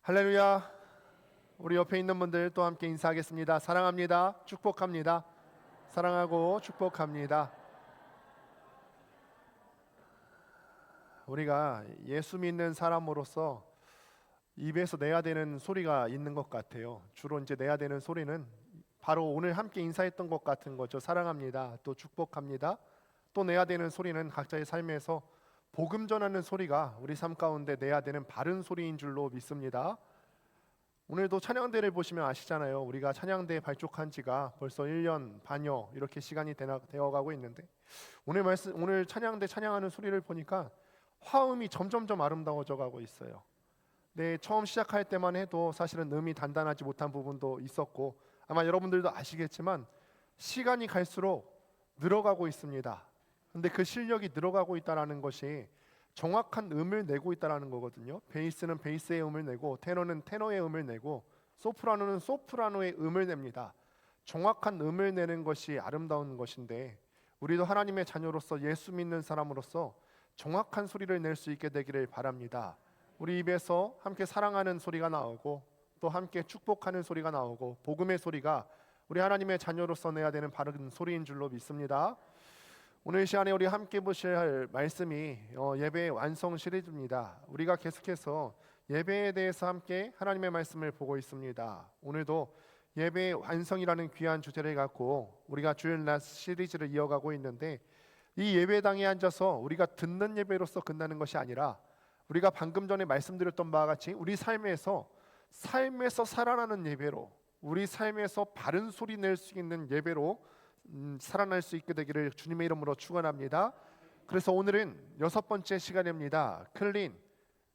할렐루야. 우리 옆에 있는 분들 또 함께 인사하겠습니다. 사랑합니다. 축복합니다. 사랑하고 축복합니다. 우리가 예수 믿는 사람으로서 입에서 내야 되는 소리가 있는 것 같아요. 주로 이제 내야 되는 소리는 바로 오늘 함께 인사했던 것 같은 거죠. 사랑합니다. 또 축복합니다. 또 내야 되는 소리는 각자의 삶에서 복음 전하는 소리가 우리 삶 가운데 내야 되는 바른 소리인 줄로 믿습니다. 오늘도 찬양대를 보시면 아시잖아요. 우리가 찬양대에 발족한 지가 벌써 1년 반여 이렇게 시간이 되어가고 있는데 오늘 찬양대 찬양하는 소리를 보니까 화음이 점점점 아름다워져 가고 있어요. 네, 처음 시작할 때만 해도 사실은 음이 단단하지 못한 부분도 있었고 아마 여러분들도 아시겠지만 시간이 갈수록 늘어가고 있습니다. 근데 그 실력이 늘어가고 있다는 것이 정확한 음을 내고 있다는 거거든요. 베이스는 베이스의 음을 내고 테너는 테너의 음을 내고 소프라노는 소프라노의 음을 냅니다. 정확한 음을 내는 것이 아름다운 것인데 우리도 하나님의 자녀로서 예수 믿는 사람으로서 정확한 소리를 낼 수 있게 되기를 바랍니다. 우리 입에서 함께 사랑하는 소리가 나오고 또 함께 축복하는 소리가 나오고 복음의 소리가 우리 하나님의 자녀로서 내야 되는 바른 소리인 줄로 믿습니다. 오늘 시간에 우리 함께 보실 말씀이 예배의 완성 시리즈입니다. 우리가 계속해서 예배에 대해서 함께 하나님의 말씀을 보고 있습니다. 오늘도 예배의 완성이라는 귀한 주제를 갖고 우리가 주일날 시리즈를 이어가고 있는데 이 예배당에 앉아서 우리가 듣는 예배로서 끝나는 것이 아니라 우리가 방금 전에 말씀드렸던 바와 같이 우리 삶에서 살아나는 예배로 우리 삶에서 바른 소리 낼 수 있는 예배로 살아날 수 있게 되기를 주님의 이름으로 축원합니다. 그래서 오늘은 6번째 시간입니다. 클린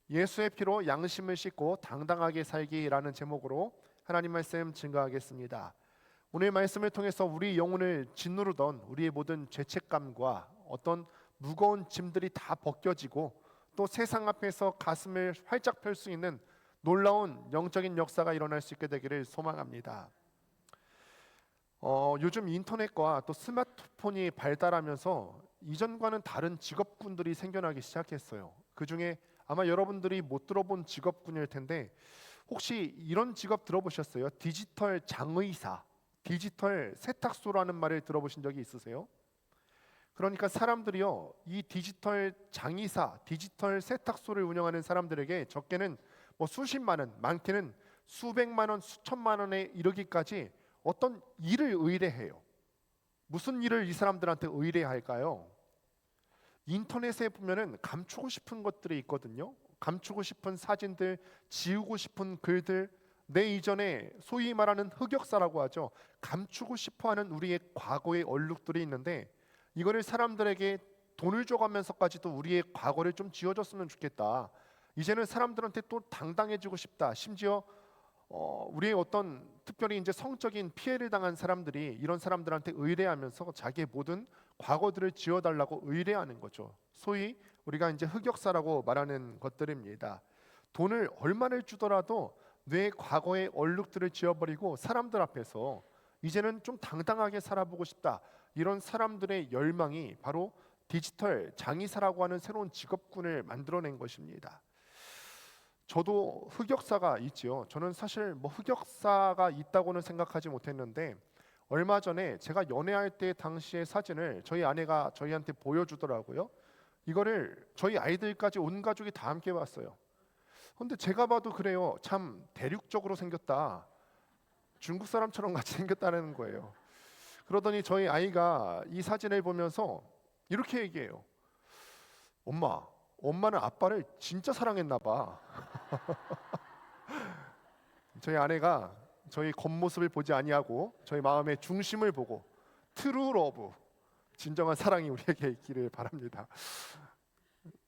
예수의 피로 양심을 씻고 당당하게 살기라는 제목으로 하나님 말씀 증거하겠습니다. 오늘 말씀을 통해서 우리 영혼을 짓누르던 우리의 모든 죄책감과 어떤 무거운 짐들이 다 벗겨지고 또 세상 앞에서 가슴을 활짝 펼 수 있는 놀라운 영적인 역사가 일어날 수 있게 되기를 소망합니다. 요즘 인터넷과 또 스마트폰이 발달하면서 이전과는 다른 직업군들이 생겨나기 시작했어요. 그 중에 아마 여러분들이 못 들어본 직업군일 텐데 혹시 이런 직업 들어보셨어요? 디지털 장의사, 디지털 세탁소라는 말을 들어보신 적이 있으세요? 그러니까 사람들이요, 이 디지털 장의사, 디지털 세탁소를 운영하는 사람들에게 적게는 수십만 원, 많게는 수백만 원, 수천만 원에 이르기까지 어떤 일을 의뢰해요. 무슨 일을 이 사람들한테 의뢰할까요? 인터넷에 보면은 감추고 싶은 것들이 있거든요. 감추고 싶은 사진들, 지우고 싶은 글들, 내 이전에 소위 말하는 흑역사라고 하죠. 감추고 싶어하는 우리의 과거의 얼룩들이 있는데 이거를 사람들에게 돈을 줘가면서까지도 우리의 과거를 좀 지워줬으면 좋겠다. 이제는 사람들한테 또 당당해지고 싶다. 심지어 우리의 어떤 특별히 이제 성적인 피해를 당한 사람들이 이런 사람들한테 의뢰하면서 자기의 모든 과거들을 지워달라고 의뢰하는 거죠. 소위 우리가 이제 흑역사라고 말하는 것들입니다. 돈을 얼마를 주더라도 내 과거의 얼룩들을 지워버리고 사람들 앞에서 이제는 좀 당당하게 살아보고 싶다. 이런 사람들의 열망이 바로 디지털 장의사라고 하는 새로운 직업군을 만들어낸 것입니다. 저도 흑역사가 있지요. 저는 사실 흑역사가 있다고는 생각하지 못했는데 얼마 전에 제가 연애할 때 당시의 사진을 저희 아내가 저희한테 보여주더라고요. 이거를 저희 아이들까지 온 가족이 다 함께 봤어요. 근데 제가 봐도 그래요. 참 대륙적으로 생겼다. 중국 사람처럼 같이 생겼다는 거예요. 그러더니 저희 아이가 이 사진을 보면서 이렇게 얘기해요. 엄마는 아빠를 진짜 사랑했나 봐. 저희 아내가 저희 겉모습을 보지 아니하고 저희 마음의 중심을 보고 트루 러브, 진정한 사랑이 우리에게 있기를 바랍니다.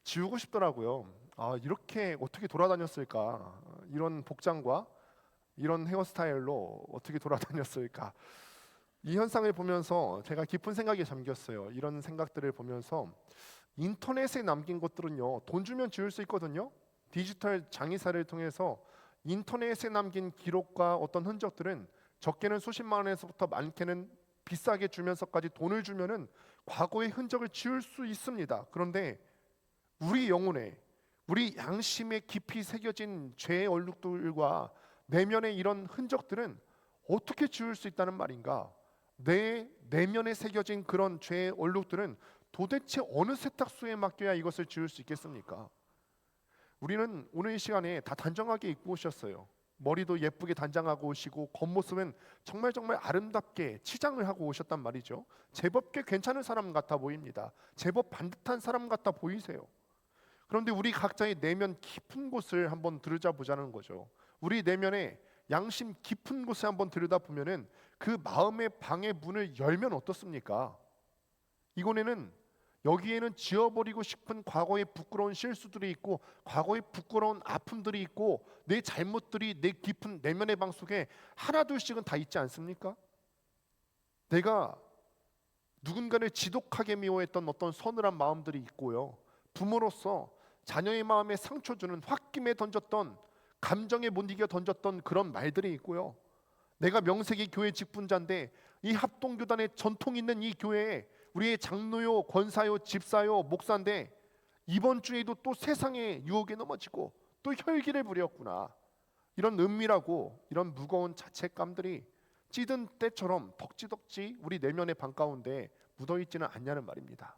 지우고 싶더라고요. 이렇게 어떻게 돌아다녔을까? 이런 복장과 이런 헤어스타일로 어떻게 돌아다녔을까? 이 현상을 보면서 제가 깊은 생각에 잠겼어요. 이런 생각들을 보면서 인터넷에 남긴 것들은요, 돈 주면 지울 수 있거든요. 디지털 장의사를 통해서 인터넷에 남긴 기록과 어떤 흔적들은 적게는 수십만 원에서부터 많게는 비싸게 주면서까지 돈을 주면은 과거의 흔적을 지울 수 있습니다. 그런데 우리 영혼에 우리 양심에 깊이 새겨진 죄의 얼룩들과 내면의 이런 흔적들은 어떻게 지울 수 있다는 말인가? 내 내면에 새겨진 그런 죄의 얼룩들은 도대체 어느 세탁소에 맡겨야 이것을 지울 수 있겠습니까? 우리는 오늘 이 시간에 다 단정하게 입고 오셨어요. 머리도 예쁘게 단장하고 오시고 겉모습은 정말 아름답게 치장을 하고 오셨단 말이죠. 제법 꽤 괜찮은 사람 같아 보입니다. 제법 반듯한 사람 같아 보이세요. 그런데 우리 각자의 내면 깊은 곳을 한번 들여다보자는 거죠. 우리 내면에 양심 깊은 곳을 한번 들여다보면은 그 마음의 방의 문을 열면 어떻습니까? 이곳에는 여기에는 지워버리고 싶은 과거의 부끄러운 실수들이 있고 과거의 부끄러운 아픔들이 있고 내 잘못들이 내 깊은 내면의 방 속에 하나둘씩은 다 있지 않습니까? 내가 누군가를 지독하게 미워했던 어떤 서늘한 마음들이 있고요. 부모로서 자녀의 마음에 상처 주는 홧김에 던졌던 감정에 못 이겨 던졌던 그런 말들이 있고요. 내가 명색이 교회 직분자인데 이 합동교단의 전통 있는 이 교회에 우리의 장로요, 권사요, 집사요, 목사인데 이번 주에도 또 세상의 유혹에 넘어지고 또 혈기를 부렸구나. 이런 은밀하고 이런 무거운 자책감들이 찌든 때처럼 덕지덕지 우리 내면의 방 가운데 묻어있지는 않냐는 말입니다.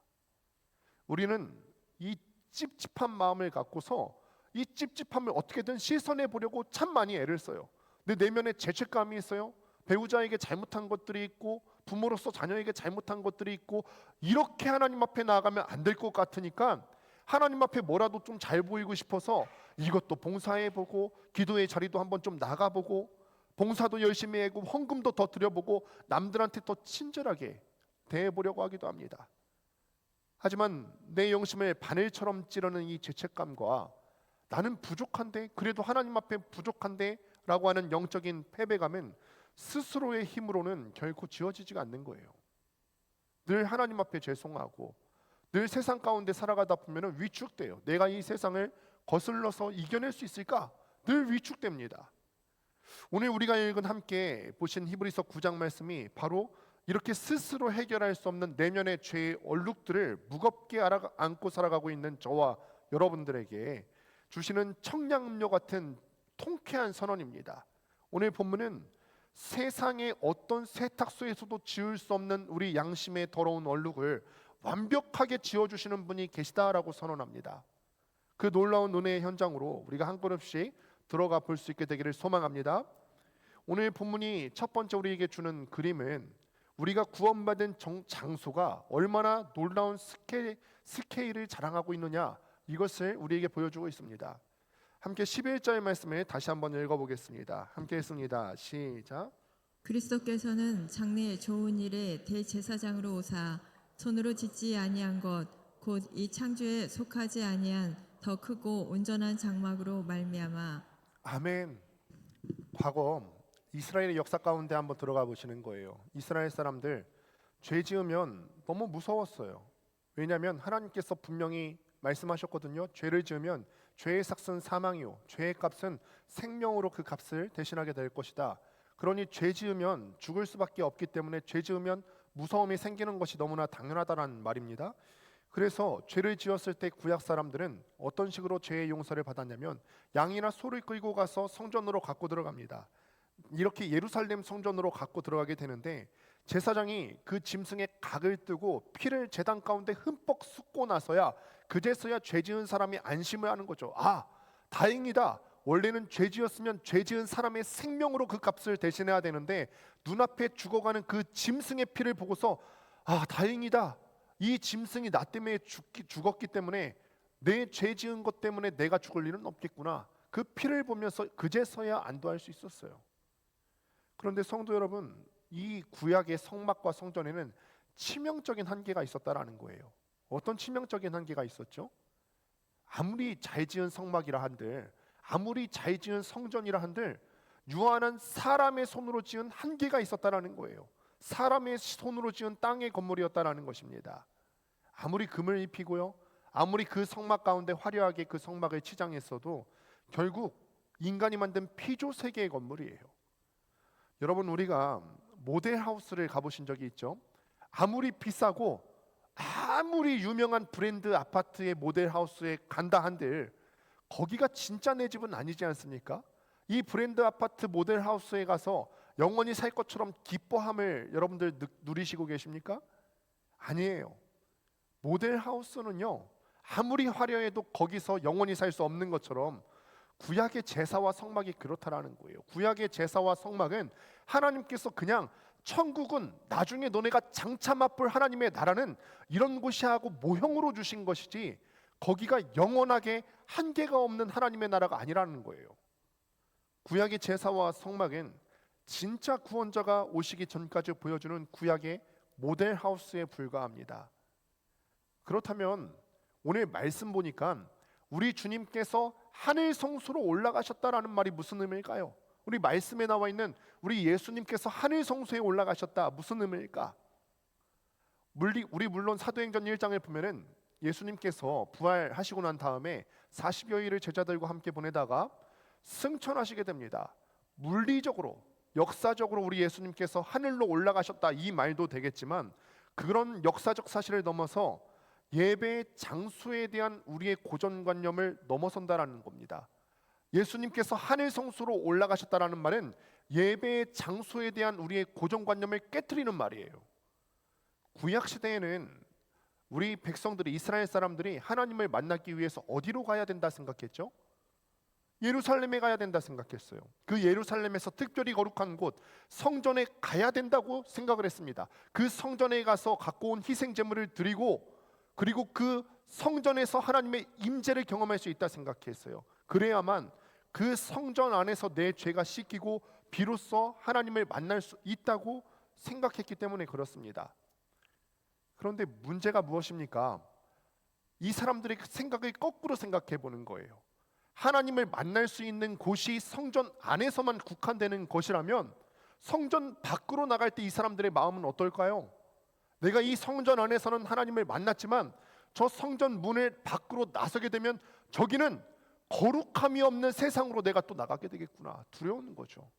우리는 이 찝찝한 마음을 갖고서 이 찝찝함을 어떻게든 씻어내 보려고 참 많이 애를 써요. 내 내면에 죄책감이 있어요. 배우자에게 잘못한 것들이 있고 부모로서 자녀에게 잘못한 것들이 있고 이렇게 하나님 앞에 나아가면 안 될 것 같으니까 하나님 앞에 뭐라도 좀 잘 보이고 싶어서 이것도 봉사해보고 기도의 자리도 한번 좀 나가보고 봉사도 열심히 하고 헌금도 더 드려보고 남들한테 더 친절하게 대해보려고 하기도 합니다. 하지만 내 영심을 바늘처럼 찌르는 이 죄책감과 나는 부족한데 그래도 하나님 앞에 부족한데 라고 하는 영적인 패배감은 스스로의 힘으로는 결코 지워지지가 않는 거예요. 늘 하나님 앞에 죄송하고 늘 세상 가운데 살아가다 보면 위축돼요. 내가 이 세상을 거슬러서 이겨낼 수 있을까? 늘 위축됩니다. 오늘 우리가 읽은 함께 보신 히브리서 9장 말씀이 바로 이렇게 스스로 해결할 수 없는 내면의 죄의 얼룩들을 무겁게 안고 살아가고 있는 저와 여러분들에게 주시는 청량음료 같은 통쾌한 선언입니다. 오늘 본문은 세상의 어떤 세탁소에서도 지울 수 없는 우리 양심의 더러운 얼룩을 완벽하게 지워주시는 분이 계시다라고 선언합니다. 그 놀라운 은혜의 현장으로 우리가 한 걸음씩 들어가 볼 수 있게 되기를 소망합니다. 오늘 본문이 첫 번째 우리에게 주는 그림은 우리가 구원받은 장소가 얼마나 놀라운 스케일을 자랑하고 있느냐 이것을 우리에게 보여주고 있습니다. 함께 11절 말씀을 다시 한번 읽어보겠습니다. 함께 했습니다. 시작. 그리스도께서는 장래의 좋은 일의 대제사장으로 오사 손으로 짓지 아니한 것 곧 이 창조에 속하지 아니한 더 크고 온전한 장막으로 말미암아. 아멘. 과거 이스라엘의 역사 가운데 한번 들어가 보시는 거예요. 이스라엘 사람들 죄 지으면 너무 무서웠어요. 왜냐하면 하나님께서 분명히 말씀하셨거든요. 죄를 지으면 죄의 삭은 사망이요 죄의 값은 생명으로 그 값을 대신하게 될 것이다. 그러니 죄 지으면 죽을 수밖에 없기 때문에 죄 지으면 무서움이 생기는 것이 너무나 당연하다는 말입니다. 그래서 죄를 지었을 때 구약 사람들은 어떤 식으로 죄의 용서를 받았냐면 양이나 소를 끌고 가서 성전으로 갖고 들어갑니다. 이렇게 예루살렘 성전으로 갖고 들어가게 되는데 제사장이 그 짐승의 각을 뜨고 피를 제단 가운데 흠뻑 쏟고 나서야 그제서야 죄 지은 사람이 안심을 하는 거죠. 아, 다행이다. 원래는 죄 지었으면 죄 지은 사람의 생명으로 그 값을 대신해야 되는데 눈앞에 죽어가는 그 짐승의 피를 보고서 아, 다행이다. 이 짐승이 나 때문에 죽었기 때문에 내 죄 지은 것 때문에 내가 죽을 일은 없겠구나. 그 피를 보면서 그제서야 안도할 수 있었어요. 그런데 성도 여러분, 이 구약의 성막과 성전에는 치명적인 한계가 있었다라는 거예요. 어떤 치명적인 한계가 있었죠? 아무리 잘 지은 성막이라 한들, 아무리 잘 지은 성전이라 한들 유한한 사람의 손으로 지은 한계가 있었다라는 거예요. 사람의 손으로 지은 땅의 건물이었다라는 것입니다. 아무리 금을 입히고요, 아무리 그 성막 가운데 화려하게 그 성막을 치장했어도 결국 인간이 만든 피조 세계의 건물이에요. 여러분, 우리가 모델하우스를 가보신 적이 있죠? 아무리 비싸고 아무리 유명한 브랜드 아파트의 모델하우스에 간다 한들 거기가 진짜 내 집은 아니지 않습니까? 이 브랜드 아파트 모델 하우스에 가서 영원히 살 것처럼 기뻐함을 여러분들 누리시고 계십니까? 아니에요. 모델 하우스는요, 아무리 화려해도 거기서 영원히 살 수 없는 것처럼 구약의 제사와 성막이 그렇다라는 거예요. 구약의 제사와 성막은 하나님께서 그냥 천국은 나중에 너네가 장차 맛볼 하나님의 나라는 이런 곳이 하고 모형으로 주신 것이지 거기가 영원하게 한계가 없는 하나님의 나라가 아니라는 거예요. 구약의 제사와 성막은 진짜 구원자가 오시기 전까지 보여주는 구약의 모델 하우스에 불과합니다. 그렇다면 오늘 말씀 보니까 우리 주님께서 하늘 성소로 올라가셨다라는 말이 무슨 의미일까요? 우리 말씀에 나와 있는 우리 예수님께서 하늘 성소에 올라가셨다, 무슨 의미일까? 우리 물론 사도행전 1장을 보면은 예수님께서 부활하시고 난 다음에 40여일을 제자들과 함께 보내다가 승천하시게 됩니다. 물리적으로, 역사적으로 우리 예수님께서 하늘로 올라가셨다, 이 말도 되겠지만 그런 역사적 사실을 넘어서 예배의 장소에 대한 우리의 고정관념을 넘어선다라는 겁니다. 예수님께서 하늘 성소로 올라가셨다라는 말은 예배의 장소에 대한 우리의 고정관념을 깨트리는 말이에요. 구약 시대에는 우리 백성들이, 이스라엘 사람들이 하나님을 만나기 위해서 어디로 가야 된다 생각했죠? 예루살렘에 가야 된다 생각했어요. 그 예루살렘에서 특별히 거룩한 곳 성전에 가야 된다고 생각을 했습니다. 그 성전에 가서 갖고 온 희생 제물을 드리고, 그리고 그 성전에서 하나님의 임재를 경험할 수 있다 생각했어요. 그래야만 그 성전 안에서 내 죄가 씻기고 비로소 하나님을 만날 수 있다고 생각했기 때문에 그렇습니다. 그런데 문제가 무엇입니까? 이 사람들의 생각을 거꾸로 생각해 보는 거예요. 하나님을 만날 수 있는 곳이 성전 안에서만 국한되는 것이라면 성전 밖으로 나갈 때 이 사람들의 마음은 어떨까요? 내가 이 성전 안에서는 하나님을 만났지만 저 성전 문을 밖으로 나서게 되면 저기는 거룩함이 없는 세상으로 내가 또 나가게 되겠구나, 두려운 거죠.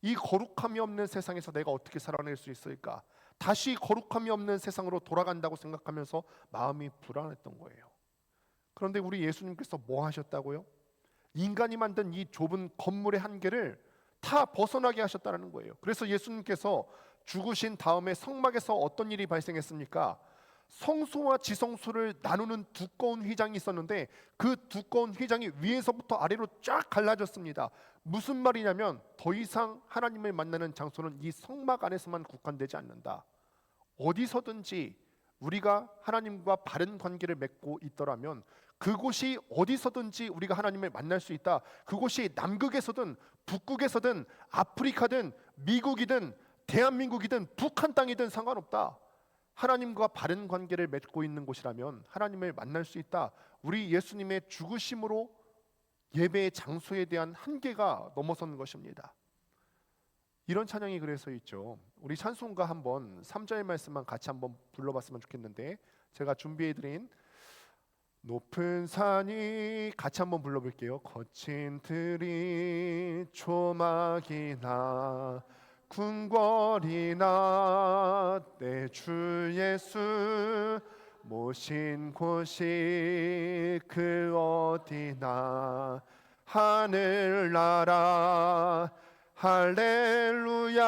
이 거룩함이 없는 세상에서 내가 어떻게 살아낼 수 있을까? 다시 거룩함이 없는 세상으로 돌아간다고 생각하면서 마음이 불안했던 거예요. 그런데 우리 예수님께서 뭐 하셨다고요? 인간이 만든 이 좁은 건물의 한계를 다 벗어나게 하셨다는 거예요. 그래서 예수님께서 죽으신 다음에 성막에서 어떤 일이 발생했습니까? 성소와 지성소를 나누는 두꺼운 휘장이 있었는데 그 두꺼운 휘장이 위에서부터 아래로 쫙 갈라졌습니다. 무슨 말이냐면 더 이상 하나님을 만나는 장소는 이 성막 안에서만 국한되지 않는다. 어디서든지 우리가 하나님과 바른 관계를 맺고 있더라면 그곳이 어디서든지 우리가 하나님을 만날 수 있다. 그곳이 남극에서든 북극에서든 아프리카든 미국이든 대한민국이든 북한 땅이든 상관없다. 하나님과 바른 관계를 맺고 있는 곳이라면 하나님을 만날 수 있다. 우리 예수님의 죽으심으로 예배의 장소에 대한 한계가 넘어선 것입니다. 이런 찬양이 그래서 있죠. 우리 찬송가 한번 3절 말씀만 같이 한번 불러봤으면 좋겠는데, 제가 준비해드린 높은 산이 같이 한번 불러볼게요. 거친 들이 조막이나 궁궐이나 내 주 예수 모신 곳이 그 어디나 하늘나라 할렐루야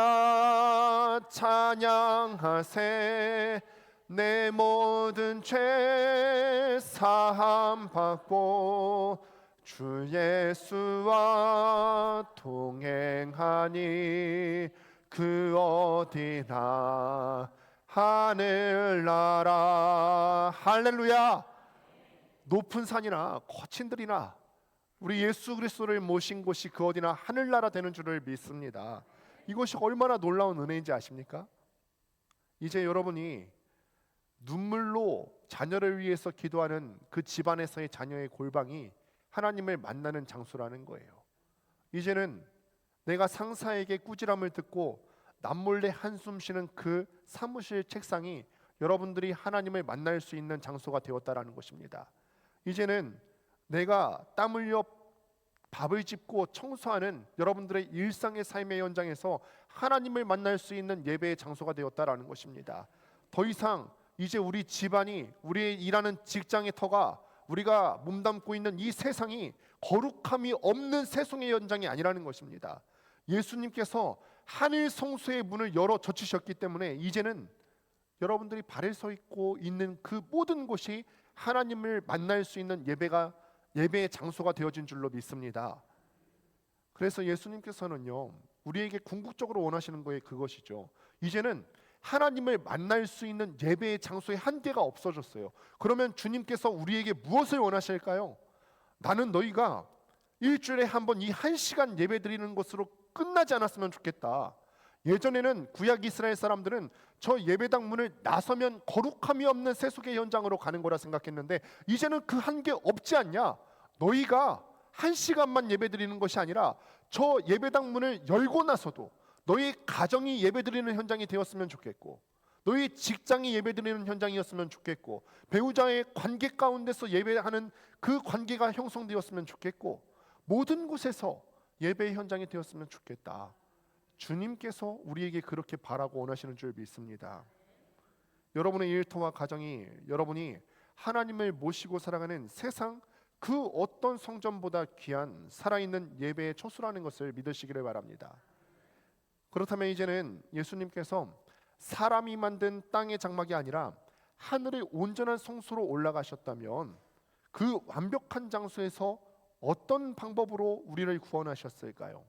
찬양하세 내 모든 죄 사함 받고 주 예수와 동행하니 그 어디나 하늘나라 할렐루야. 높은 산이나 거친 들이나 우리 예수 그리스도를 모신 곳이 그 어디나 하늘나라 되는 줄을 믿습니다. 이것이 얼마나 놀라운 은혜인지 아십니까? 이제 여러분이 눈물로 자녀를 위해서 기도하는 그 집안에서의 자녀의 골방이 하나님을 만나는 장소라는 거예요. 이제는 내가 상사에게 꾸지람을 듣고 남몰래 한숨 쉬는 그 사무실 책상이 여러분들이 하나님을 만날 수 있는 장소가 되었다라는 것입니다. 이제는 내가 땀 흘려 밥을 짓고 청소하는 여러분들의 일상의 삶의 현장에서 하나님을 만날 수 있는 예배의 장소가 되었다라는 것입니다. 더 이상 이제 우리 집안이, 우리의 일하는 직장의 터가, 우리가 몸담고 있는 이 세상이 거룩함이 없는 세상의 현장이 아니라는 것입니다. 예수님께서 하늘 성소의 문을 열어 젖히셨기 때문에 이제는 여러분들이 발에 서 있고 있는 그 모든 곳이 하나님을 만날 수 있는 예배의 장소가 되어진 줄로 믿습니다. 그래서 예수님께서는요, 우리에게 궁극적으로 원하시는 거에 그것이죠. 이제는 하나님을 만날 수 있는 예배의 장소의 한계가 없어졌어요. 그러면 주님께서 우리에게 무엇을 원하실까요? 나는 너희가 일주일에 한 번 이 1시간 예배 드리는 것으로 끝나지 않았으면 좋겠다. 예전에는 구약 이스라엘 사람들은 저 예배당 문을 나서면 거룩함이 없는 세속의 현장으로 가는 거라 생각했는데 이제는 그 한계 없지 않냐? 너희가 1시간만 예배 드리는 것이 아니라 저 예배당 문을 열고 나서도 너희 가정이 예배 드리는 현장이 되었으면 좋겠고, 너희 직장이 예배 드리는 현장이었으면 좋겠고, 배우자의 관계 가운데서 예배하는 그 관계가 형성되었으면 좋겠고, 모든 곳에서 예배의 현장이 되었으면 좋겠다. 주님께서 우리에게 그렇게 바라고 원하시는 줄 믿습니다. 여러분의 일터와 가정이 여러분이 하나님을 모시고 살아가는 세상 그 어떤 성전보다 귀한 살아있는 예배의 초소라는 것을 믿으시기를 바랍니다. 그렇다면 이제는 예수님께서 사람이 만든 땅의 장막이 아니라 하늘의 온전한 성소로 올라가셨다면 그 완벽한 장소에서 어떤 방법으로 우리를 구원하셨을까요?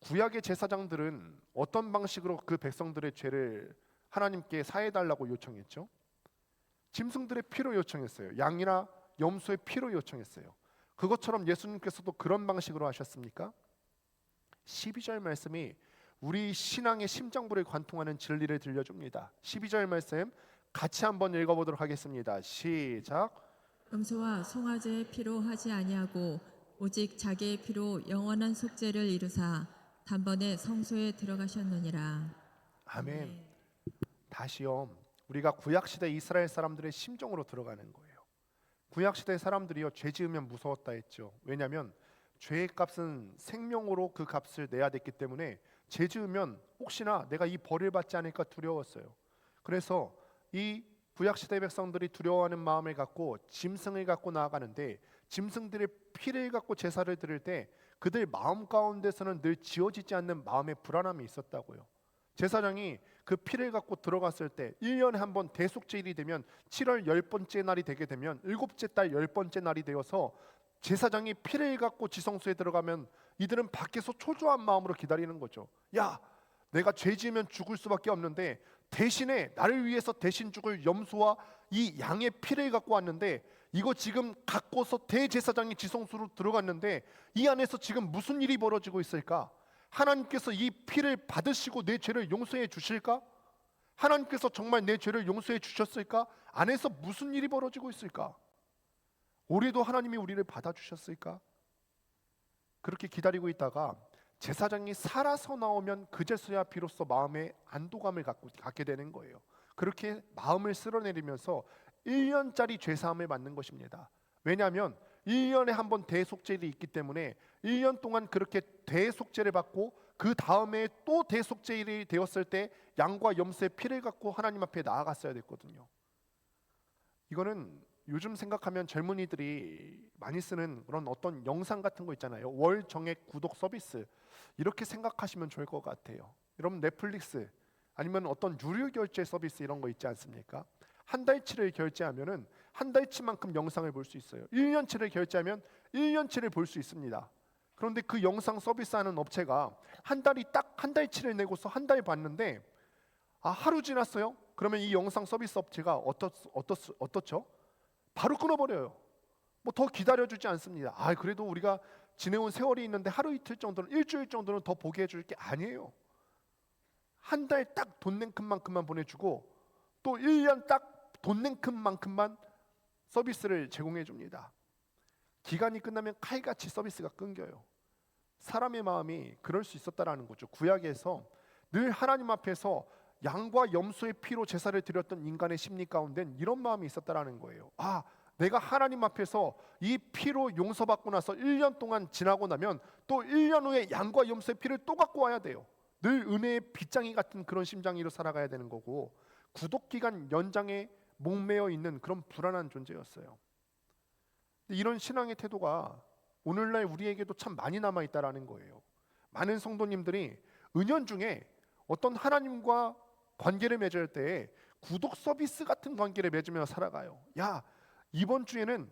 구약의 제사장들은 어떤 방식으로 그 백성들의 죄를 하나님께 사해달라고 요청했죠? 짐승들의 피로 요청했어요. 양이나 염소의 피로 요청했어요. 그것처럼 예수님께서도 그런 방식으로 하셨습니까? 12절 말씀이 우리 신앙의 심장부를 관통하는 진리를 들려줍니다. 12절 말씀 같이 한번 읽어보도록 하겠습니다. 시작. 염소와 송아지의 피로 하지 아니하고 오직 자기의 피로 영원한 속죄를 이루사 단번에 성소에 들어가셨느니라. 아멘. 다시요, 우리가 구약시대 이스라엘 사람들의 심정으로 들어가는 거예요. 구약시대 사람들이요, 죄 지으면 무서웠다 했죠. 왜냐하면 죄의 값은 생명으로 그 값을 내야 됐기 때문에 죄 지으면 혹시나 내가 이 벌을 받지 않을까 두려웠어요. 그래서 이 구약시대 백성들이 두려워하는 마음을 갖고 짐승을 갖고 나아가는데, 짐승들의 피를 갖고 제사를 드릴 때 그들 마음 가운데서는 늘 지워지지 않는 마음의 불안함이 있었다고요. 제사장이 그 피를 갖고 들어갔을 때 1년에 한 번 대속죄일이 되면 7월 10번째 날이 되게 되면 7째 달 10번째 날이 되어서 제사장이 피를 갖고 지성소에 들어가면 이들은 밖에서 초조한 마음으로 기다리는 거죠. 야, 내가 죄 지으면 죽을 수밖에 없는데 대신에 나를 위해서 대신 죽을 염소와 이 양의 피를 갖고 왔는데 이거 지금 갖고서 대제사장이 지성소로 들어갔는데 이 안에서 지금 무슨 일이 벌어지고 있을까? 하나님께서 이 피를 받으시고 내 죄를 용서해 주실까? 하나님께서 정말 내 죄를 용서해 주셨을까? 안에서 무슨 일이 벌어지고 있을까? 올해도 하나님이 우리를 받아주셨을까? 그렇게 기다리고 있다가 제사장이 살아서 나오면 그제서야 비로소 마음의 안도감을 갖게 되는 거예요. 그렇게 마음을 쓸어내리면서 1년짜리 죄사함을 받는 것입니다. 왜냐하면 1년에 한 번 대속죄일이 있기 때문에 1년 동안 그렇게 대속죄를 받고 그 다음에 또 대속죄일이 되었을 때 양과 염소의 피를 갖고 하나님 앞에 나아갔어야 됐거든요. 이거는 요즘 생각하면 젊은이들이 많이 쓰는 그런 어떤 영상 같은 거 있잖아요. 월 정액 구독 서비스, 이렇게 생각하시면 좋을 것 같아요. 여러분 넷플릭스 아니면 어떤 유료 결제 서비스 이런 거 있지 않습니까? 한 달치를 결제하면은 한 달치만큼 영상을 볼 수 있어요. 1년치를 결제하면 1년치를 볼 수 있습니다. 그런데 그 영상 서비스하는 업체가 한 달치를 내고서 한 달 봤는데 하루 지났어요? 그러면 이 영상 서비스 업체가 어떻죠? 바로 끊어버려요. 뭐 더 기다려주지 않습니다. 그래도 우리가 지내온 세월이 있는데 하루 이틀 정도는, 일주일 정도는 더 보게 해줄 게 아니에요. 한 달 딱 돈 낸 큼만큼만 보내주고 또 1년 딱 돈 낸 큼만큼만 서비스를 제공해 줍니다. 기간이 끝나면 칼같이 서비스가 끊겨요. 사람의 마음이 그럴 수 있었다라는 거죠. 구약에서 늘 하나님 앞에서 양과 염소의 피로 제사를 드렸던 인간의 심리 가운데는 이런 마음이 있었다라는 거예요. 내가 하나님 앞에서 이 피로 용서받고 나서 1년 동안 지나고 나면 또 1년 후에 양과 염소의 피를 또 갖고 와야 돼요. 늘 은혜의 빗장이 같은 그런 심장으로 살아가야 되는 거고, 구독기간 연장에 목매어 있는 그런 불안한 존재였어요. 근데 이런 신앙의 태도가 오늘날 우리에게도 참 많이 남아 있다라는 거예요. 많은 성도님들이 은연중에 어떤 하나님과 관계를 맺을 때 구독 서비스 같은 관계를 맺으며 살아가요. 야, 이번 주에는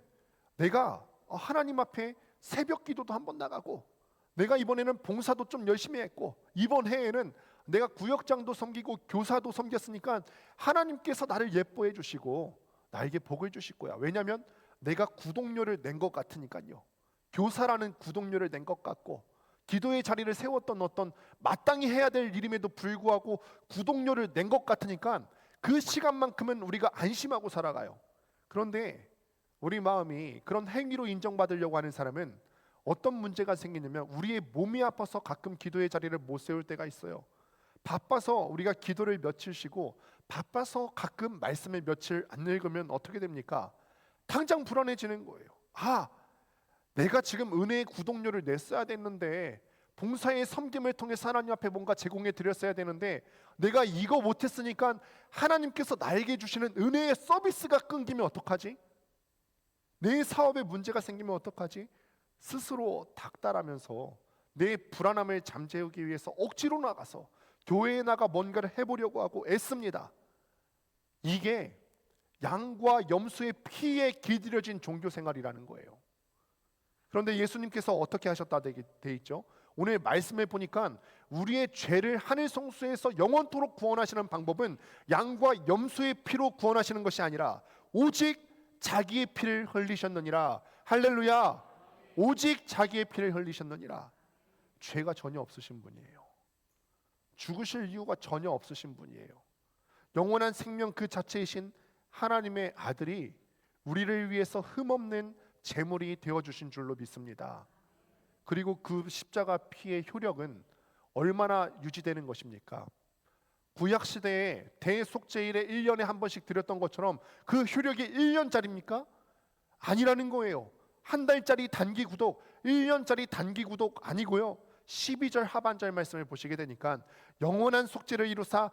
내가 하나님 앞에 새벽 기도도 한번 나가고, 내가 이번에는 봉사도 좀 열심히 했고, 이번 해에는 내가 구역장도 섬기고 교사도 섬겼으니까 하나님께서 나를 예뻐해 주시고 나에게 복을 주실 거야. 왜냐하면 내가 구독료를 낸 것 같으니까요. 교사라는 구독료를 낸 것 같고, 기도의 자리를 세웠던 어떤 마땅히 해야 될 일임에도 불구하고 구독료를 낸 것 같으니까 그 시간만큼은 우리가 안심하고 살아가요. 그런데 우리 마음이 그런 행위로 인정받으려고 하는 사람은 어떤 문제가 생기냐면, 우리의 몸이 아파서 가끔 기도의 자리를 못 세울 때가 있어요. 바빠서 우리가 기도를 며칠 쉬고, 바빠서 가끔 말씀을 며칠 안 읽으면 어떻게 됩니까? 당장 불안해지는 거예요. 내가 지금 은혜의 구독료를 냈어야 됐는데, 봉사의 섬김을 통해 하나님 앞에 뭔가 제공해 드렸어야 되는데, 내가 이거 못했으니까 하나님께서 나에게 주시는 은혜의 서비스가 끊기면 어떡하지? 내 사업에 문제가 생기면 어떡하지? 스스로 닥달하면서 내 불안함을 잠재우기 위해서 억지로 나가서 교회에 나가 뭔가를 해보려고 하고 애씁니다. 이게 양과 염소의 피에 길들여진 종교 생활이라는 거예요. 그런데 예수님께서 어떻게 하셨다 돼 있죠? 오늘 말씀에 보니까 우리의 죄를 하늘 성소에서 영원토록 구원하시는 방법은 양과 염소의 피로 구원하시는 것이 아니라 오직 자기의 피를 흘리셨느니라. 할렐루야. 오직 자기의 피를 흘리셨느니라. 죄가 전혀 없으신 분이에요. 죽으실 이유가 전혀 없으신 분이에요. 영원한 생명 그 자체이신 하나님의 아들이 우리를 위해서 흠없는 제물이 되어주신 줄로 믿습니다. 그리고 그 십자가 피의 효력은 얼마나 유지되는 것입니까? 구약시대에 대속죄일에 1년에 한 번씩 드렸던 것처럼 그 효력이 1년짜리입니까? 아니라는 거예요. 한 달짜리 단기 구독, 1년짜리 단기 구독 아니고요. 12절 하반절 말씀을 보시게 되니까 영원한 속죄를 이루사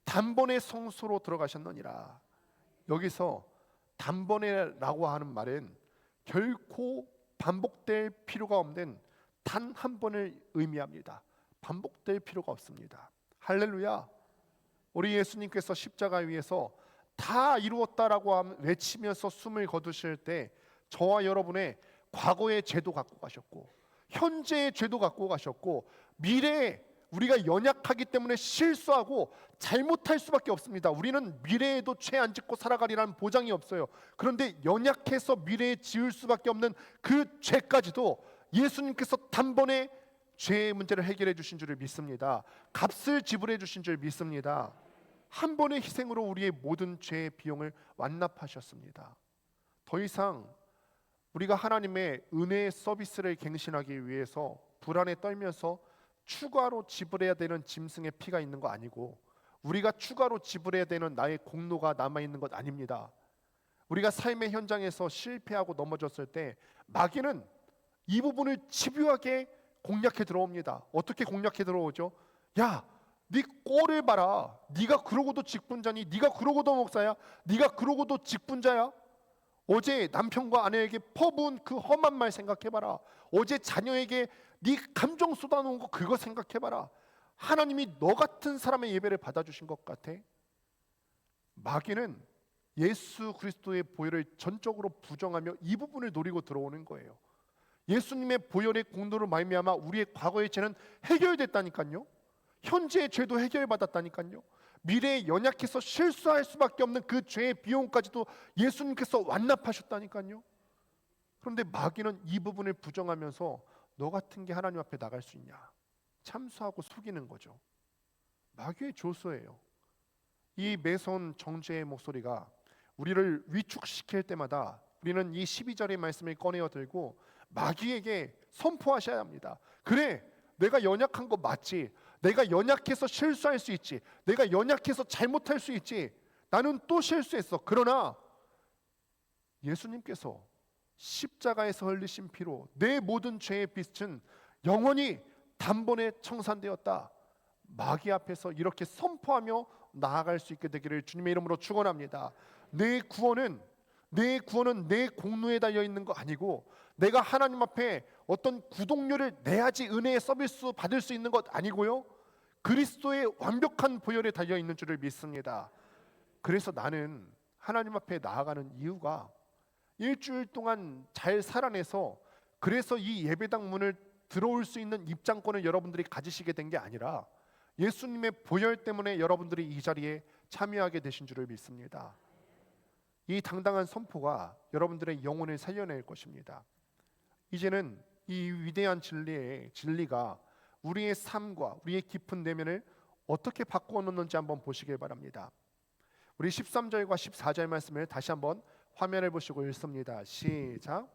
단번에 성소로 들어가셨느니라. 여기서 단번에라고 하는 말은 결코 반복될 필요가 없는 단 한 번을 의미합니다. 반복될 필요가 없습니다. 할렐루야. 우리 예수님께서 십자가 위에서 다 이루었다라고 외치면서 숨을 거두실 때 저와 여러분의 과거의 죄도 갖고 가셨고, 현재의 죄도 갖고 가셨고, 미래에 우리가 연약하기 때문에 실수하고 잘못할 수밖에 없습니다. 우리는 미래에도 죄 안 짓고 살아가리라는 보장이 없어요. 그런데 연약해서 미래에 지을 수밖에 없는 그 죄까지도 예수님께서 단번에 죄의 문제를 해결해 주신 줄을 믿습니다. 값을 지불해 주신 줄 믿습니다. 한 번의 희생으로 우리의 모든 죄의 비용을 완납하셨습니다. 더 이상 우리가 하나님의 은혜의 서비스를 갱신하기 위해서 불안에 떨면서 추가로 지불해야 되는 짐승의 피가 있는 거 아니고, 우리가 추가로 지불해야 되는 나의 공로가 남아있는 것 아닙니다. 우리가 삶의 현장에서 실패하고 넘어졌을 때 마귀는 이 부분을 집요하게 공략해 들어옵니다. 어떻게 공략해 들어오죠? 야, 네 꼴을 봐라. 네가 그러고도 직분자니? 네가 그러고도 목사야? 네가 그러고도 직분자야? 어제 남편과 아내에게 퍼부은 그 험한 말 생각해봐라. 어제 자녀에게 네 감정 쏟아놓은 거 그거 생각해봐라. 하나님이 너 같은 사람의 예배를 받아주신 것 같아? 마귀는 예수 그리스도의 보혈을 전적으로 부정하며 이 부분을 노리고 들어오는 거예요. 예수님의 보혈의 공로로 말미암아 우리의 과거의 죄는 해결됐다니까요. 현재의 죄도 해결받았다니까요. 미래에 연약해서 실수할 수밖에 없는 그 죄의 비용까지도 예수님께서 완납하셨다니까요. 그런데 마귀는 이 부분을 부정하면서 너 같은 게 하나님 앞에 나갈 수 있냐, 참수하고 속이는 거죠. 마귀의 조소예요. 이 매서운 정죄의 목소리가 우리를 위축시킬 때마다 우리는 이 12절의 말씀을 꺼내어 들고 마귀에게 선포하셔야 합니다. 그래, 내가 연약한 거 맞지. 내가 연약해서 실수할 수 있지. 내가 연약해서 잘못할 수 있지. 나는 또 실수했어. 그러나 예수님께서 십자가에서 흘리신 피로 내 모든 죄의 빚은 영원히 단번에 청산되었다. 마귀 앞에서 이렇게 선포하며 나아갈 수 있게 되기를 주님의 이름으로 축원합니다. 내 구원은 내 구원은 내 공로에 달려 있는 거 아니고 내가 하나님 앞에 어떤 구독료를 내야지 은혜의 서비스 받을 수 있는 것 아니고요. 그리스도의 완벽한 보혈에 달려 있는 줄을 믿습니다. 그래서 나는 하나님 앞에 나아가는 이유가 일주일 동안 잘 살아내서 그래서 이 예배당 문을 들어올 수 있는 입장권을 여러분들이 가지시게 된 게 아니라 예수님의 보혈 때문에 여러분들이 이 자리에 참여하게 되신 줄을 믿습니다. 이 당당한 선포가 여러분들의 영혼을 살려낼 것입니다. 이제는 이 위대한 진리가 우리의 삶과 우리의 깊은 내면을 어떻게 바꾸어 놓는지 한번 보시길 바랍니다. 우리 13절과 14절 말씀을 다시 한번 화면을 보시고 읽습니다. 시작.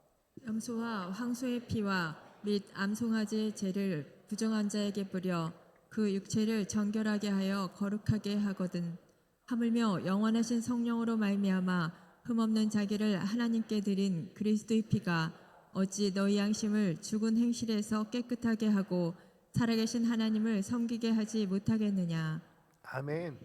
염소와 황소의 피와 및 암송아지의 죄를 부정한 자에게 뿌려 그 육체를 정결하게 하여 거룩하게 하거든. 하물며 영원하신 성령으로 말미암아 흠없는 자기를 하나님께 드린 그리스도의 피가 어찌 너희 양심을 죽은 행실에서 깨끗하게 하고 살아계신 하나님을 섬기게 하지 못하겠느냐. 아멘.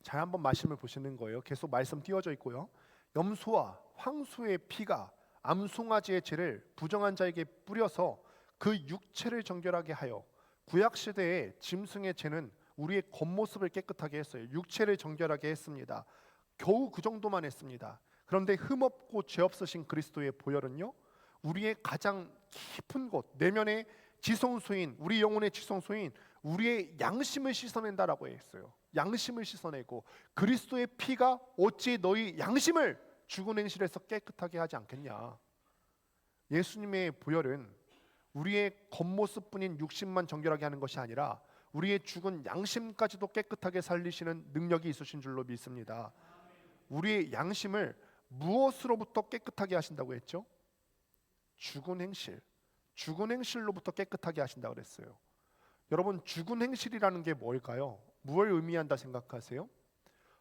잘 한번 말씀을 보시는 거예요. 계속 말씀 띄워져 있고요. 염소와 황소의 피가 암송아지의 죄를 부정한 자에게 뿌려서 그 육체를 정결하게 하여, 구약 시대의 짐승의 죄는 우리의 겉모습을 깨끗하게 했어요. 육체를 정결하게 했습니다. 겨우 그 정도만 했습니다. 그런데 흠없고 죄 없으신 그리스도의 보혈은요, 우리의 가장 깊은 곳, 내면의 지성소인, 우리 영혼의 지성소인 우리의 양심을 씻어낸다라고 했어요. 양심을 씻어내고 그리스도의 피가 어찌 너희 양심을 죽은 행실에서 깨끗하게 하지 않겠냐. 예수님의 보혈은 우리의 겉모습뿐인 육신만 정결하게 하는 것이 아니라 우리의 죽은 양심까지도 깨끗하게 살리시는 능력이 있으신 줄로 믿습니다. 우리의 양심을 무엇으로부터 깨끗하게 하신다고 했죠? 죽은 행실, 죽은 행실로부터 깨끗하게 하신다고 그랬어요. 여러분, 죽은 행실이라는 게 뭘까요? 무엇을 의미한다 생각하세요?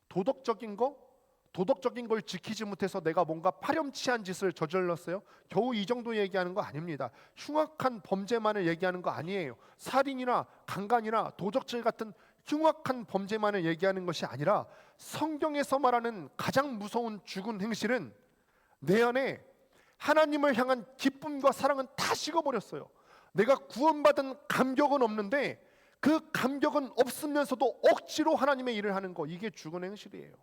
도덕적인 거? 도덕적인 걸 지키지 못해서 내가 뭔가 파렴치한 짓을 저질렀어요? 겨우 이 정도 얘기하는 거 아닙니다. 흉악한 범죄만을 얘기하는 거 아니에요. 살인이나 강간이나 도적질 같은 흉악한 범죄만을 얘기하는 것이 아니라 성경에서 말하는 가장 무서운 죽은 행실은 내 안에 하나님을 향한 기쁨과 사랑은 다 식어버렸어요. 내가 구원받은 감격은 없는데 그 감격은 없으면서도 억지로 하나님의 일을 하는 거, 이게 죽은 행실이에요.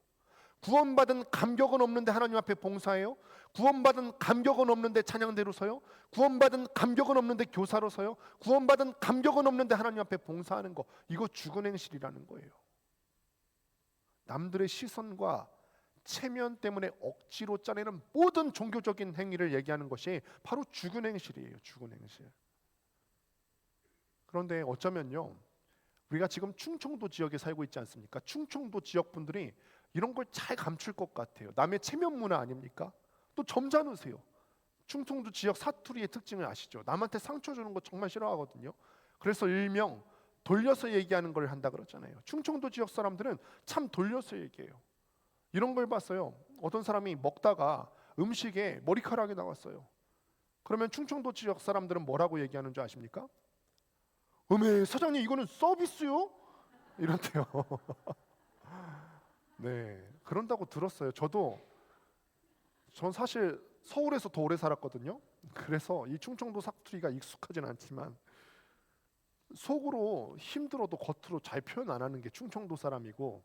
구원받은 감격은 없는데 하나님 앞에 봉사해요. 구원받은 감격은 없는데 찬양대로 서요. 구원받은 감격은 없는데 교사로 서요. 구원받은 감격은 없는데 하나님 앞에 봉사하는 거, 이거 죽은 행실이라는 거예요. 남들의 시선과 체면 때문에 억지로 짜내는 모든 종교적인 행위를 얘기하는 것이 바로 죽은 행실이에요. 죽은 행실. 그런데 어쩌면요, 우리가 지금 충청도 지역에 살고 있지 않습니까? 충청도 지역 분들이 이런 걸 잘 감출 것 같아요. 남의 체면 문화 아닙니까? 또 점잖으세요. 충청도 지역 사투리의 특징을 아시죠? 남한테 상처 주는 거 정말 싫어하거든요. 그래서 일명 돌려서 얘기하는 걸 한다 그러잖아요. 충청도 지역 사람들은 참 돌려서 얘기해요. 이런 걸 봤어요. 어떤 사람이 먹다가 음식에 머리카락이 나왔어요. 그러면 충청도 지역 사람들은 뭐라고 얘기하는 줄 아십니까? 어메 사장님, 이거는 서비스요? 이런데요. 네, 그런다고 들었어요. 전 사실 서울에서 더 오래 살았거든요. 그래서 이 충청도 사투리가 익숙하진 않지만 속으로 힘들어도 겉으로 잘 표현 안 하는 게 충청도 사람이고,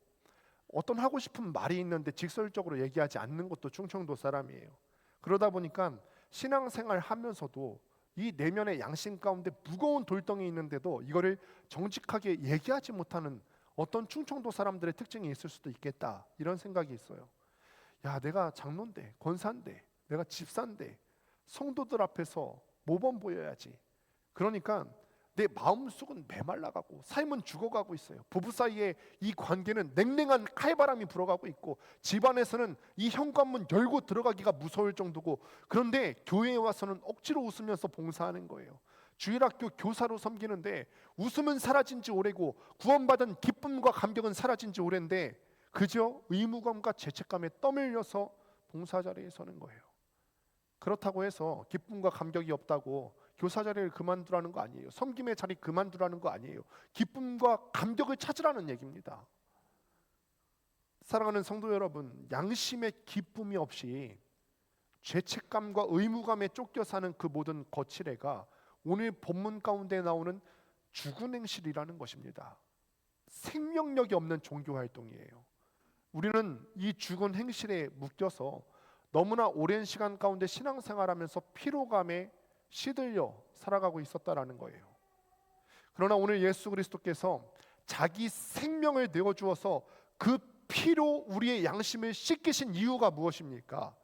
어떤 하고 싶은 말이 있는데 직설적으로 얘기하지 않는 것도 충청도 사람이에요. 그러다 보니까 신앙생활 하면서도 이 내면의 양심 가운데 무거운 돌덩이 있는데도 이거를 정직하게 얘기하지 못하는 어떤 충청도 사람들의 특징이 있을 수도 있겠다, 이런 생각이 있어요. 야, 내가 장로인데, 권사인데, 내가 집사인데 성도들 앞에서 모범 보여야지. 그러니까 내 마음속은 메말라가고 삶은 죽어가고 있어요. 부부 사이에 이 관계는 냉랭한 칼바람이 불어가고 있고, 집안에서는 이 현관문 열고 들어가기가 무서울 정도고, 그런데 교회에 와서는 억지로 웃으면서 봉사하는 거예요. 주일학교 교사로 섬기는데 웃음은 사라진 지 오래고 구원받은 기쁨과 감격은 사라진 지 오랜데 그저 의무감과 죄책감에 떠밀려서 봉사 자리에 서는 거예요. 그렇다고 해서 기쁨과 감격이 없다고 교사 자리를 그만두라는 거 아니에요. 섬김의 자리 그만두라는 거 아니에요. 기쁨과 감격을 찾으라는 얘기입니다. 사랑하는 성도 여러분, 양심의 기쁨이 없이 죄책감과 의무감에 쫓겨 사는 그 모든 거칠애가 오늘 본문 가운데 나오는 죽은 행실이라는 것입니다. 생명력이 없는 종교 활동이에요. 우리는 이 죽은 행실에 묶여서 너무나 오랜 시간 가운데 신앙생활하면서 피로감에 시들려 살아가고 있었다라는 거예요. 그러나 오늘 예수 그리스도께서 자기 생명을 내어주어서 그 피로 우리의 양심을 씻기신 이유가 무엇입니까?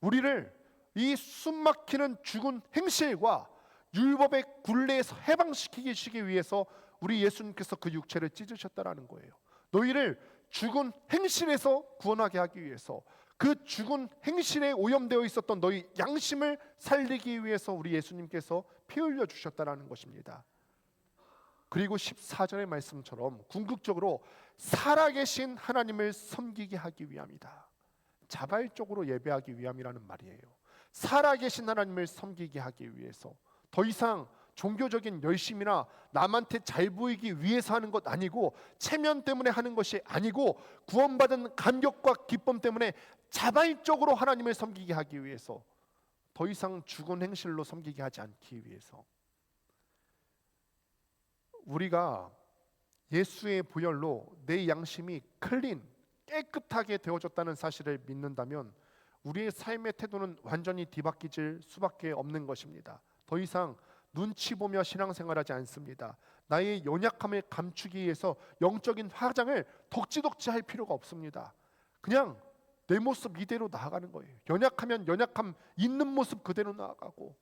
우리를 이 숨막히는 죽은 행실과 율법의 굴레에서 해방시키기 위해서 우리 예수님께서 그 육체를 찢으셨다라는 거예요. 너희를 죽은 행실에서 구원하게 하기 위해서, 그 죽은 행실에 오염되어 있었던 너희 양심을 살리기 위해서 우리 예수님께서 피 흘려 주셨다라는 것입니다. 그리고 14절의 말씀처럼 궁극적으로 살아계신 하나님을 섬기게 하기 위함이다. 자발적으로 예배하기 위함이라는 말이에요. 살아계신 하나님을 섬기게 하기 위해서, 더 이상 종교적인 열심이나 남한테 잘 보이기 위해서 하는 것 아니고, 체면 때문에 하는 것이 아니고, 구원받은 감격과 기쁨 때문에 자발적으로 하나님을 섬기게 하기 위해서, 더 이상 죽은 행실로 섬기게 하지 않기 위해서, 우리가 예수의 보혈로 내 양심이 클린, 깨끗하게 되어졌다는 사실을 믿는다면 우리의 삶의 태도는 완전히 뒤바뀌질 수밖에 없는 것입니다. 더 이상 눈치 보며 신앙생활하지 않습니다. 나의 연약함을 감추기 위해서 영적인 화장을 덕지덕지 할 필요가 없습니다. 그냥 내 모습 이대로 나아가는 거예요. 연약하면 연약함 있는 모습 그대로 나아가고,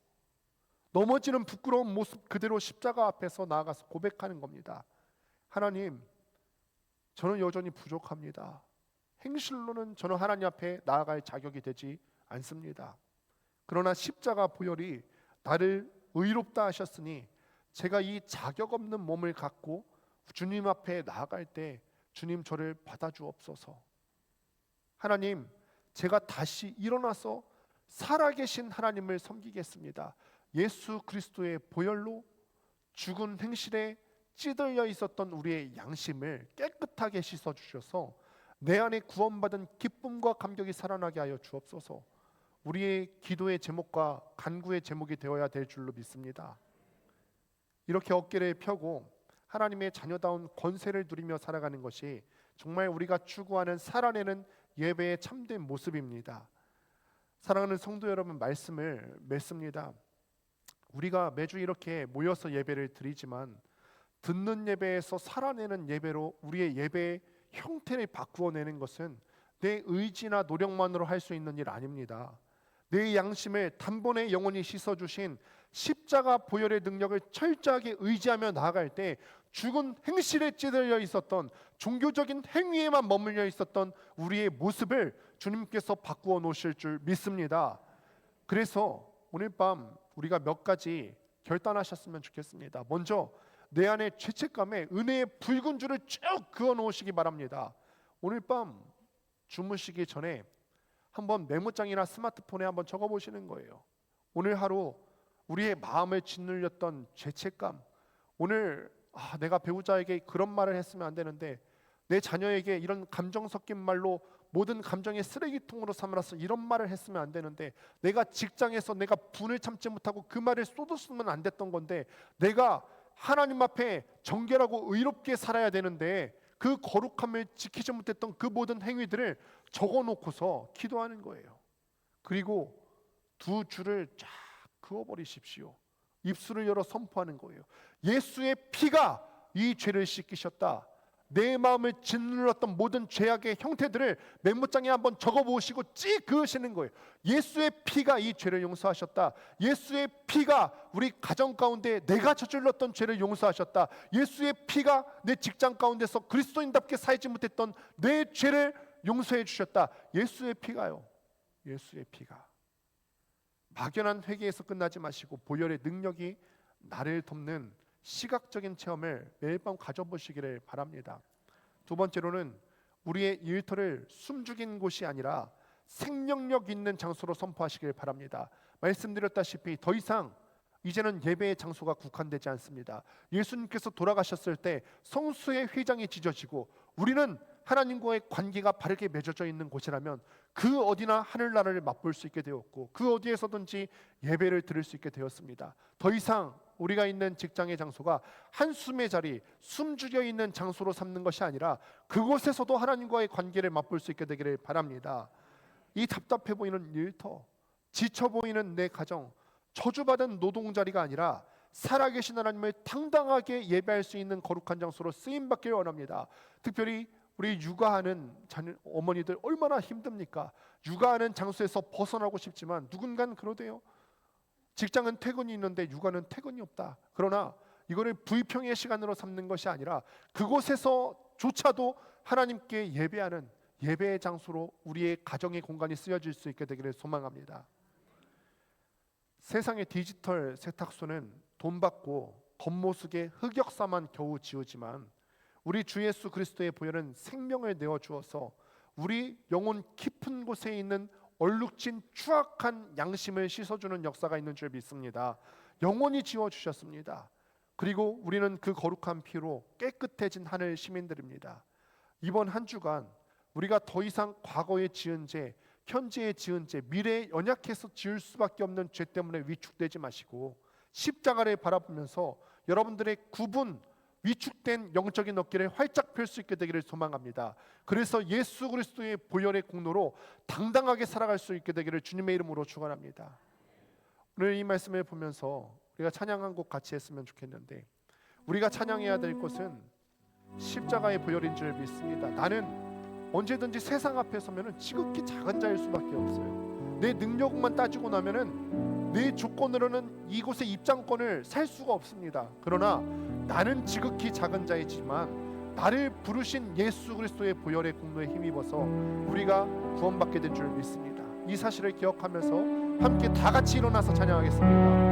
넘어지는 부끄러운 모습 그대로 십자가 앞에서 나아가서 고백하는 겁니다. 하나님, 저는 여전히 부족합니다. 행실로는 저는 하나님 앞에 나아갈 자격이 되지 않습니다. 그러나 십자가 보혈이 나를 의롭다 하셨으니 제가 이 자격 없는 몸을 갖고 주님 앞에 나아갈 때 주님 저를 받아주옵소서. 하나님, 제가 다시 일어나서 살아계신 하나님을 섬기겠습니다. 예수 그리스도의 보혈로 죽은 행실에 찌들려 있었던 우리의 양심을 깨끗하게 씻어주셔서 내 안에 구원받은 기쁨과 감격이 살아나게 하여 주옵소서. 우리의 기도의 제목과 간구의 제목이 되어야 될 줄로 믿습니다. 이렇게 어깨를 펴고 하나님의 자녀다운 권세를 누리며 살아가는 것이 정말 우리가 추구하는 살아내는 예배의 참된 모습입니다. 사랑하는 성도 여러분, 말씀을 맺습니다. 우리가 매주 이렇게 모여서 예배를 드리지만 듣는 예배에서 살아내는 예배로 우리의 예배의 형태를 바꾸어내는 것은 내 의지나 노력만으로 할 수 있는 일 아닙니다. 내 양심을 단번에 영원히 씻어주신 십자가 보혈의 능력을 철저하게 의지하며 나아갈 때 죽은 행실에 찌들려 있었던, 종교적인 행위에만 머물러 있었던 우리의 모습을 주님께서 바꾸어 놓으실 줄 믿습니다. 그래서 오늘 밤 우리가 몇 가지 결단하셨으면 좋겠습니다. 먼저 내 안에 죄책감에 은혜의 붉은 줄을 쭉 그어 놓으시기 바랍니다. 오늘 밤 주무시기 전에 한번 메모장이나 스마트폰에 한번 적어 보시는 거예요. 오늘 하루 우리의 마음을 짓눌렸던 죄책감, 오늘 내가 배우자에게 그런 말을 했으면 안 되는데, 내 자녀에게 이런 감정 섞인 말로 모든 감정의 쓰레기통으로 삼아서 이런 말을 했으면 안 되는데, 내가 직장에서 내가 분을 참지 못하고 그 말을 쏟았으면 안 됐던 건데, 내가 하나님 앞에 정결하고 의롭게 살아야 되는데 그 거룩함을 지키지 못했던 그 모든 행위들을 적어놓고서 기도하는 거예요. 그리고 두 줄을 쫙 그어버리십시오. 입술을 열어 선포하는 거예요. 예수의 피가 이 죄를 씻기셨다. 내 마음을 짓눌렀던 모든 죄악의 형태들을 메모장에 한번 적어보시고 찌 그으시는 거예요. 예수의 피가 이 죄를 용서하셨다. 예수의 피가 우리 가정 가운데 내가 저질렀던 죄를 용서하셨다. 예수의 피가 내 직장 가운데서 그리스도인답게 살지 못했던 내 죄를 용서해 주셨다. 예수의 피가요. 예수의 피가. 막연한 회개에서 끝나지 마시고 보혈의 능력이 나를 돕는 시각적인 체험을 매일 밤 가져보시기를 바랍니다. 두 번째로는 우리의 일터를 숨죽인 곳이 아니라 생명력 있는 장소로 선포하시길 바랍니다. 말씀드렸다시피 더 이상 이제는 예배의 장소가 국한되지 않습니다. 예수님께서 돌아가셨을 때 성수의 휘장이 찢어지고 우리는 하나님과의 관계가 바르게 맺어져 있는 곳이라면 그 어디나 하늘나라를 맛볼 수 있게 되었고 그 어디에서든지 예배를 드릴 수 있게 되었습니다. 더 이상 우리가 있는 직장의 장소가 한숨의 자리, 숨죽여 있는 장소로 삼는 것이 아니라 그곳에서도 하나님과의 관계를 맛볼 수 있게 되기를 바랍니다. 이 답답해 보이는 일터, 지쳐 보이는 내 가정, 저주받은 노동자리가 아니라 살아계신 하나님을 당당하게 예배할 수 있는 거룩한 장소로 쓰임받길 원합니다. 특별히 우리 육아하는 어머니들 얼마나 힘듭니까? 육아하는 장소에서 벗어나고 싶지만 누군가는 그러대요. 직장은 퇴근이 있는데 육아는 퇴근이 없다. 그러나 이거를 불평의 시간으로 삼는 것이 아니라 그곳에서조차도 하나님께 예배하는 예배의 장소로 우리의 가정의 공간이 쓰여질 수 있게 되기를 소망합니다. 세상의 디지털 세탁소는 돈 받고 겉모습의 흑역사만 겨우 지우지만 우리 주 예수 그리스도의 보혈은 생명을 내어 주어서 우리 영혼 깊은 곳에 있는 얼룩진 추악한 양심을 씻어주는 역사가 있는 줄 믿습니다. 영원히 지워주셨습니다. 그리고 우리는 그 거룩한 피로 깨끗해진 하늘 시민들입니다. 이번 한 주간 우리가 더 이상 과거에 지은 죄, 현재에 지은 죄, 미래에 연약해서 지을 수밖에 없는 죄 때문에 위축되지 마시고 십자가를 바라보면서 여러분들의 위축된 영적인 어깨를 활짝 펼 수 있게 되기를 소망합니다. 그래서 예수 그리스도의 보혈의 공로로 당당하게 살아갈 수 있게 되기를 주님의 이름으로 축원합니다. 오늘 이 말씀을 보면서 우리가 찬양 한 곡 같이 했으면 좋겠는데 우리가 찬양해야 될 것은 십자가의 보혈인 줄 믿습니다. 나는 언제든지 세상 앞에 서면은 지극히 작은 자일 수밖에 없어요. 내 능력만 따지고 나면은 내 조건으로는 이곳의 입장권을 살 수가 없습니다. 그러나 나는 지극히 작은 자이지만 나를 부르신 예수 그리스도의 보혈의 공로에 힘입어서 우리가 구원받게 된 줄 믿습니다. 이 사실을 기억하면서 함께 다 같이 일어나서 찬양하겠습니다.